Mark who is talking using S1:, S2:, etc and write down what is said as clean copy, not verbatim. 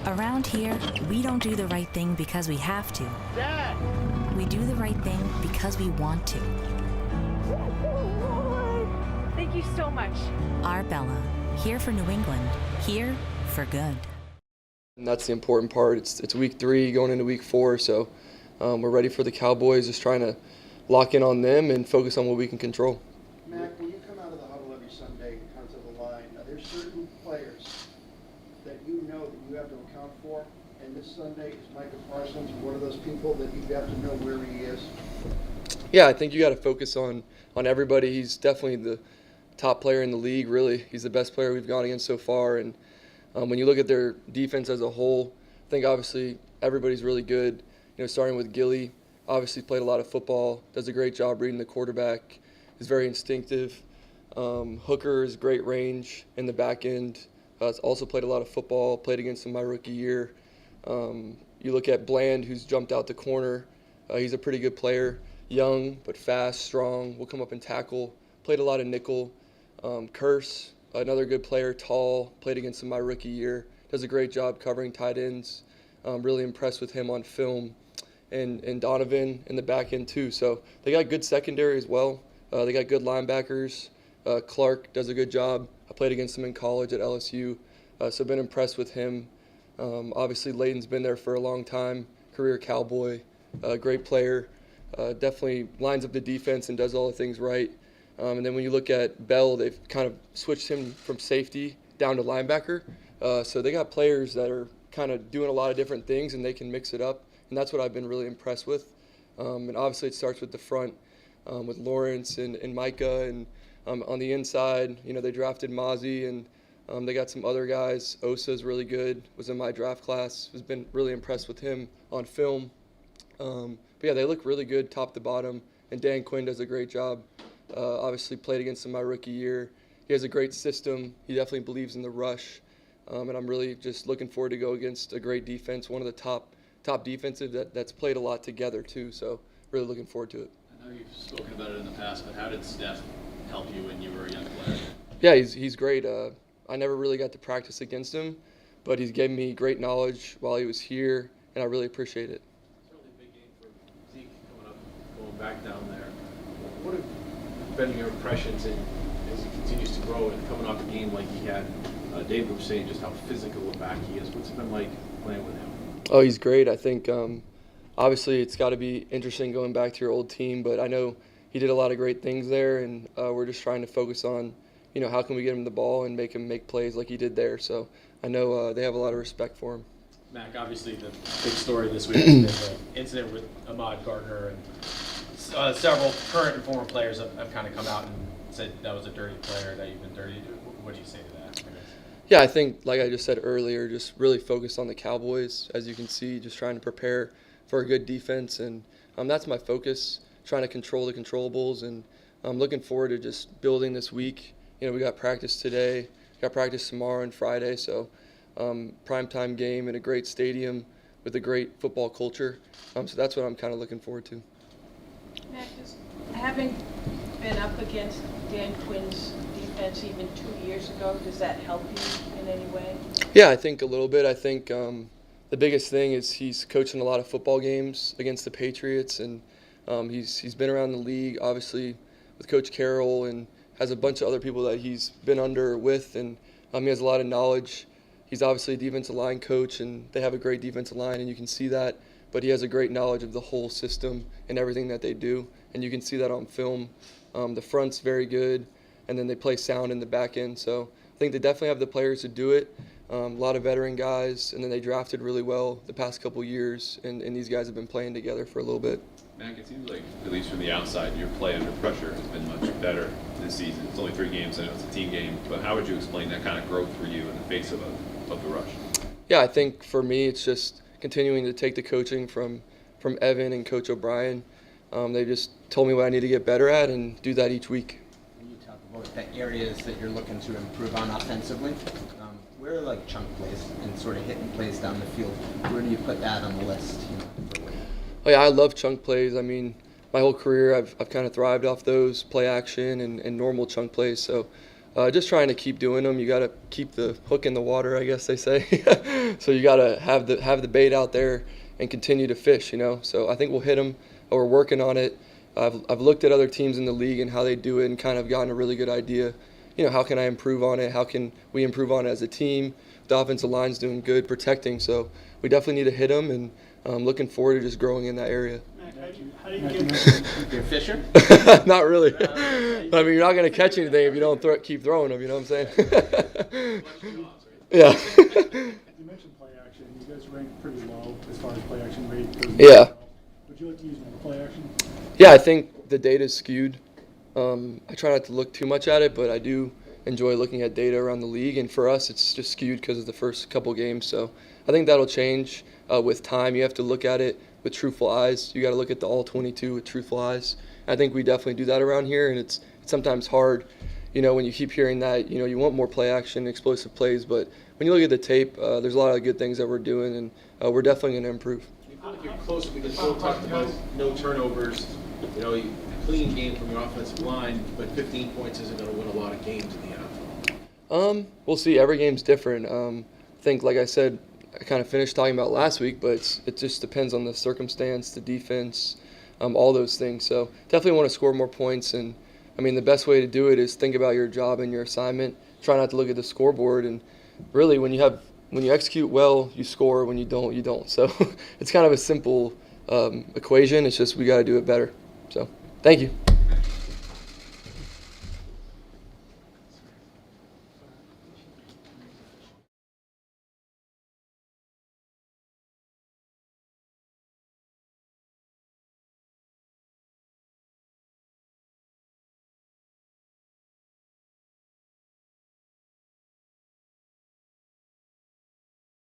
S1: Around here, we don't do the right thing because we have to.
S2: Dad!
S1: We do the right thing because we want to.
S3: Thank you so much.
S1: Our Bella, here for New England, here for good.
S4: And that's the important part. It's week 3 going into week 4, so we're ready for the Cowboys, just trying to lock in on them and focus on what we can control.
S2: Mac, when you come out of the huddle every Sunday and come to the line, are there certain players that you know that you have to account for? And this Sunday is Micah Parsons, one of those people that you have to know where he is?
S4: Yeah, I think you got to focus on everybody. He's definitely the top player in the league, really. He's the best player we've gone against so far. And when you look at their defense as a whole, I think obviously everybody's really good. You know, starting with Gilly, obviously played a lot of football, does a great job reading the quarterback, is very instinctive. Hooker is great range in the back end. Also played a lot of football, played against him my rookie year. You look at Bland, who's jumped out the corner. He's a pretty good player, young but fast, strong, will come up and tackle. Played a lot of nickel. Curse, another good player, tall, played against him my rookie year. Does a great job covering tight ends. Really impressed with him on film. And Donovan in the back end too. So they got good secondary as well. They got good linebackers. Clark does a good job. I played against him in college at LSU, so been impressed with him. Obviously, Layden's been there for a long time, career Cowboy, great player. Definitely lines up the defense and does all the things right. And then when you look at Bell, they've kind of switched him from safety down to linebacker. So they got players that are kind of doing a lot of different things, and they can mix it up. And that's what I've been really impressed with. And obviously, it starts with the front, with Lawrence and Micah, and on the inside, you know, they drafted Mozzie, and they got some other guys. Osa's really good, was in my draft class. Has been really impressed with him on film. But yeah, they look really good top to bottom, and Dan Quinn does a great job. Obviously played against him my rookie year. He has a great system. He definitely believes in the rush, and I'm really just looking forward to go against a great defense, one of the top defensive that's played a lot together too. So really looking forward to it.
S5: I know you've spoken about it in the past, but how did Steph help you when you were a young player?
S4: Yeah, he's great. I never really got to practice against him, but he's given me great knowledge while he was here, and I really appreciate it.
S6: It's really a big game for Zeke coming up, going back down there. What have been your impressions as he continues to grow and coming off a game like he had? David was saying just how physical a back he is. What's it been like playing with him?
S4: Oh, he's great. I think obviously it's got to be interesting going back to your old team, but I know he did a lot of great things there, and we're just trying to focus on, you know, how can we get him the ball and make him make plays like he did there. So I know they have a lot of respect for him.
S6: Mac, obviously the big story this week has been the incident with Ahmad Gardner, and several current and former players have kind of come out and said that was a dirty player, that you've been dirty. What do you say to that?
S4: Yeah, I think, like I just said earlier, just really focused on the Cowboys. As you can see, just trying to prepare for a good defense, and that's my focus, trying to control the controllables, and I'm looking forward to just building this week. You know, we got practice today, got practice tomorrow and Friday, so primetime game in a great stadium with a great football culture. So that's what I'm kind of looking forward to.
S7: Matt, just having been up against Dan Quinn's defense even 2 years ago, does that help you in any way?
S4: Yeah, I think a little bit. I think the biggest thing is he's coaching a lot of football games against the Patriots, and he's been around the league, obviously, with Coach Carroll, and has a bunch of other people that he's been under with, and he has a lot of knowledge. He's obviously a defensive line coach, and they have a great defensive line, and you can see that. But he has a great knowledge of the whole system and everything that they do, and you can see that on film. The front's very good, and then they play sound in the back end. So I think they definitely have the players to do it. A lot of veteran guys, and then they drafted really well the past couple years, and these guys have been playing together for a little bit.
S5: Mac, it seems like, at least from the outside, your play under pressure has been much better this season. It's only 3 games, I know it's a team game, but how would you explain that kind of growth for you in the face of the rush? Yeah,
S4: I think for me it's just continuing to take the coaching from Evan and Coach O'Brien. They just told me what I need to get better at and do that each week.
S8: When you talk about the areas that you're looking to improve on offensively, where are like chunk plays and sort of hitting plays down the field? Where do you put that on the list?
S4: Oh yeah, I love chunk plays. I mean, my whole career I've kind of thrived off those, play action and normal chunk plays. So just trying to keep doing them. You got to keep the hook in the water, I guess they say. So you got to have the bait out there and continue to fish, you know. So I think we'll hit them. We're working on it. I've looked at other teams in the league and how they do it and kind of gotten a really good idea. You know, how can I improve on it? How can we improve on it as a team? The offensive line's doing good, protecting. So we definitely need to hit them, and I'm looking forward to just growing in that area.
S9: How do you get
S8: You're a fisher?
S4: Not really. I mean, you're not going to catch anything if you don't keep throwing them, you know what I'm saying? Yeah.
S9: You mentioned play action. You guys rank pretty low as far as play action rate goes.
S4: Yeah.
S9: Would you like to use more play action?
S4: Yeah, I think the data's skewed. I try not to look too much at it, but I do enjoy looking at data around the league. And for us, it's just skewed because of the first couple games. So I think that'll change with time. You have to look at it with truthful eyes. You got to look at the all 22 with truthful eyes. I think we definitely do that around here, and it's sometimes hard, you know, when you keep hearing that, you know, you want more play action, explosive plays, but when you look at the tape, there's a lot of good things that we're doing, and we're definitely going to improve.
S6: You feel like you're closer because Bill talked about no turnovers, you know, clean game from your offensive line, but 15 points isn't going to win a lot of games in the NFL.
S4: We'll see. Every game's different. I think, like I said, I kind of finished talking about last week, but it just depends on the circumstance, the defense, all those things. So definitely want to score more points. And, I mean, the best way to do it is think about your job and your assignment. Try not to look at the scoreboard. And really, when you execute well, you score. When you don't, you don't. So it's kind of a simple equation. It's just we got to do it better. So thank you.